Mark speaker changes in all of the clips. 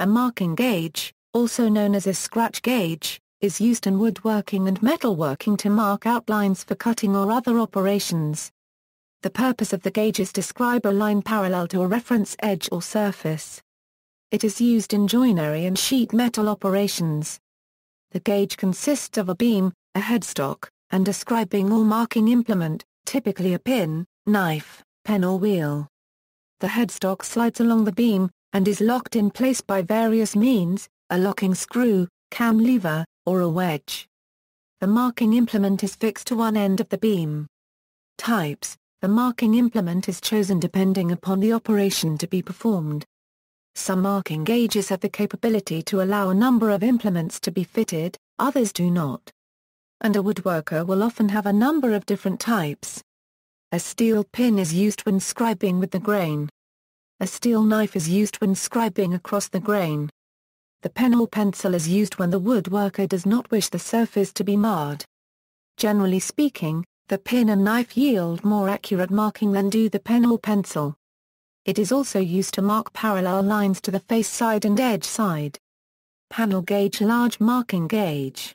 Speaker 1: A marking gauge, also known as a scratch gauge, is used in woodworking and metalworking to mark outlines for cutting or other operations. The purpose of the gauge is to scribe a line parallel to a reference edge or surface. It is used in joinery and sheet metal operations. The gauge consists of a beam, a headstock, and a scribing or marking implement, typically a pin, knife, pen or wheel. The headstock slides along the beam, and is locked in place by various means, a locking screw, cam lever, or a wedge. The marking implement is fixed to one end of the beam. Types: the marking implement is chosen depending upon the operation to be performed. Some marking gauges have the capability to allow a number of implements to be fitted, others do not. And a woodworker will often have a number of different types. A steel pin is used when scribing with the grain. A steel knife is used when scribing across the grain. The pen or pencil is used when the woodworker does not wish the surface to be marred. Generally speaking, the pin and knife yield more accurate marking than do the pen or pencil. It is also used to mark parallel lines to the face side and edge side. Panel gauge, large marking gauge.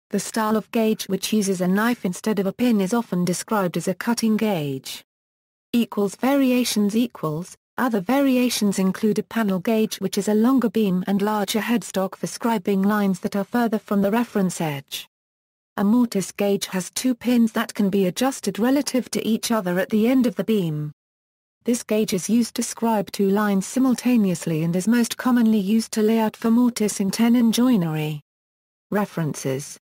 Speaker 1: The style of gauge which uses a knife instead of a pin is often described as a cutting gauge. Variations equals. Other variations include a panel gauge which is a longer beam and larger headstock for scribing lines that are further from the reference edge. A mortise gauge has two pins that can be adjusted relative to each other at the end of the beam. This gauge is used to scribe two lines simultaneously and is most commonly used to lay out for mortising tenon joinery. References